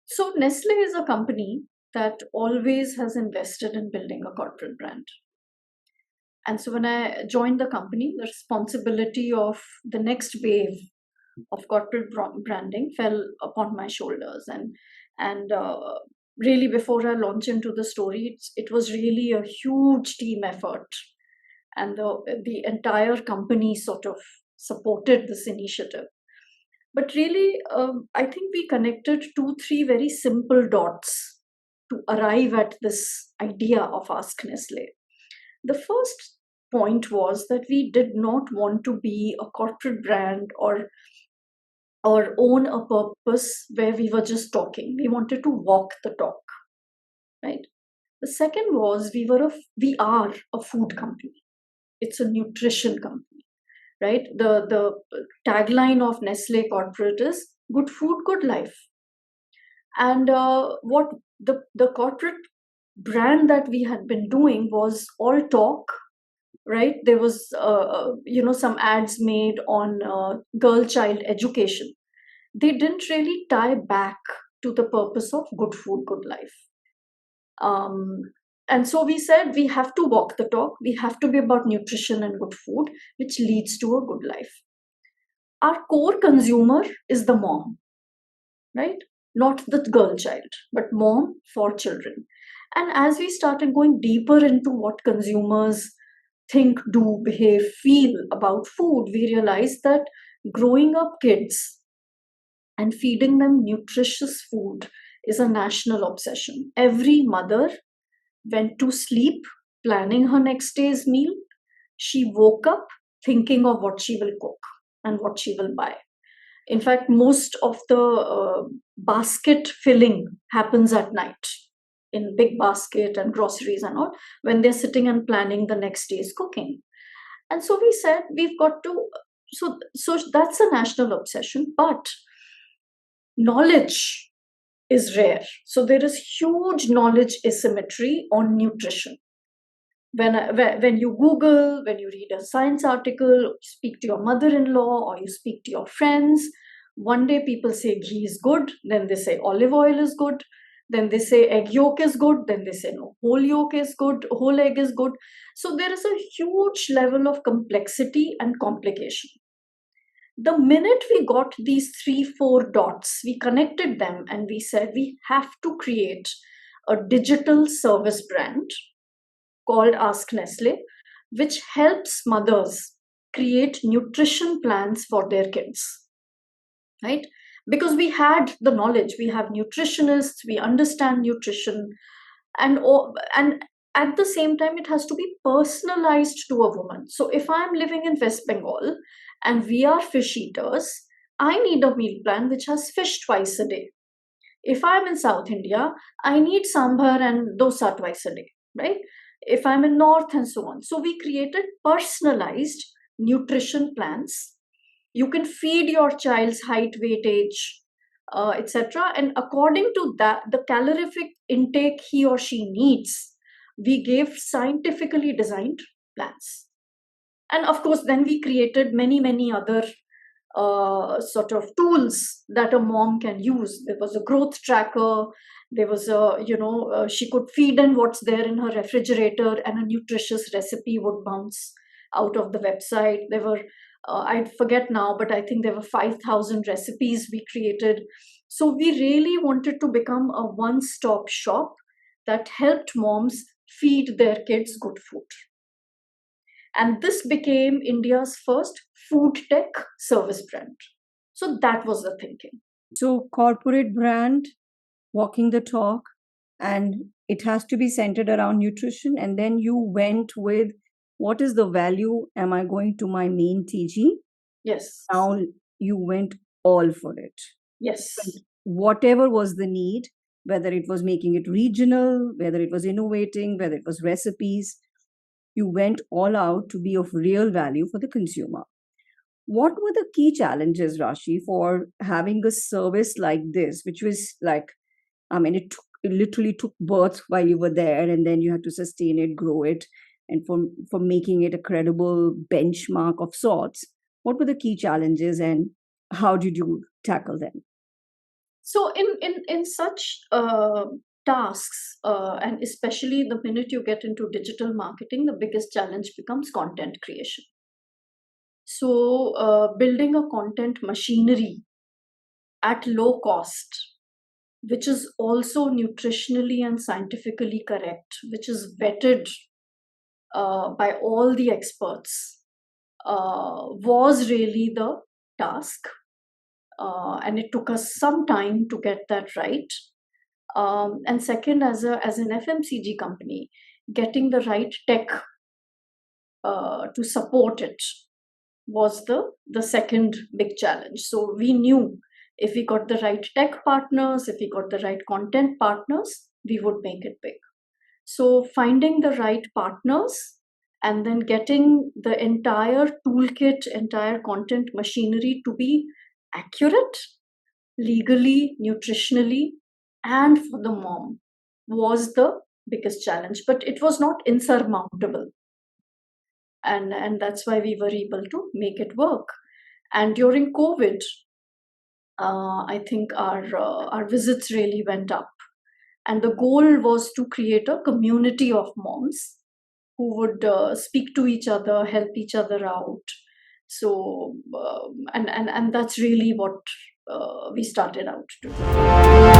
So Nestle is a company that always has invested in building a corporate brand. And so when I joined the company, the responsibility of the next wave of corporate branding fell upon my shoulders. And really, before I launch into the story, it was really a huge team effort, and the entire company sort of supported this initiative. But really, I think we connected two, three very simple dots to arrive at this idea of Ask Nestle. The first point was that we did not want to be a corporate brand or own a purpose where we were just talking. We wanted to walk the talk, right? The second was we are a food company. It's a nutrition company, right? The tagline of Nestle corporate is good food, good life. And what the corporate brand that we had been doing was all talk, right? There was some ads made on girl child education. They didn't really tie back to the purpose of good food, good life. um, and so we said we have to walk the talk. We have to be about nutrition and good food, which leads to a good life. Our core consumer is the mom, right? Not the girl child, but mom for children. And as we started going deeper into what consumers think, do, behave, feel about food, we realized that growing up kids and feeding them nutritious food is a national obsession. Every mother went to sleep planning her next day's meal. She woke up thinking of what she will cook and what she will buy. In fact, most of the basket filling happens at night in big basket and groceries and all, when they're sitting and planning the next day's cooking. And so we said we've got to, so that's a national obsession, but knowledge is rare. So there is huge knowledge asymmetry on nutrition. When you Google, when you read a science article, speak to your mother-in-law or you speak to your friends, one day people say ghee is good, then they say olive oil is good, then they say egg yolk is good, then they say no, whole yolk is good, whole egg is good. So there is a huge level of complexity and complication. The minute we got these three, four dots, we connected them and we said we have to create a digital service brand called Ask Nestle, which helps mothers create nutrition plans for their kids, right? Because we had the knowledge, we have nutritionists, we understand nutrition, and at the same time, it has to be personalized to a woman. So if I'm living in West Bengal and we are fish eaters, I need a meal plan which has fish twice a day. If I'm in South India, I need sambar and dosa twice a day, right? If I'm in North and so on. So we created personalized nutrition plans. You can feed your child's height, weight, age, etc. And according to that, the calorific intake he or she needs, we gave scientifically designed plans. And of course, then we created many, many other sort of tools that a mom can use. There was a growth tracker. There was she could feed in what's there in her refrigerator, and a nutritious recipe would bounce out of the website. There were, I forget now, but I think there were 5,000 recipes we created. So we really wanted to become a one-stop shop that helped moms feed their kids good food. And this became India's first food tech service brand. So that was the thinking. So, corporate brand, walking the talk, and it has to be centered around nutrition. And then you went with what is the value? Am I going to my main TG? Yes. Now you went all for it. Yes. Whatever was the need, whether it was making it regional, whether it was innovating, whether it was recipes, you went all out to be of real value for the consumer. What were the key challenges, Rashi, for having a service like this, which was like, I mean, it literally took birth while you were there, and then you had to sustain it, grow it, and for making it a credible benchmark of sorts. What were the key challenges, and how did you tackle them? So in such tasks, and especially the minute you get into digital marketing, the biggest challenge becomes content creation. So building a content machinery at low cost, which is also nutritionally and scientifically correct, which is vetted by all the experts, was really the task. And it took us some time to get that right. And second, as an FMCG company, getting the right tech to support it was the second big challenge. So we knew if we got the right tech partners, if we got the right content partners, we would make it big. So finding the right partners and then getting the entire toolkit, entire content machinery to be accurate, legally, nutritionally, and for the mom was the biggest challenge. But it was not insurmountable. And that's why we were able to make it work. And during COVID, I think our visits really went up. And the goal was to create a community of moms who would speak to each other, help each other out. So, and that's really what we started out to do.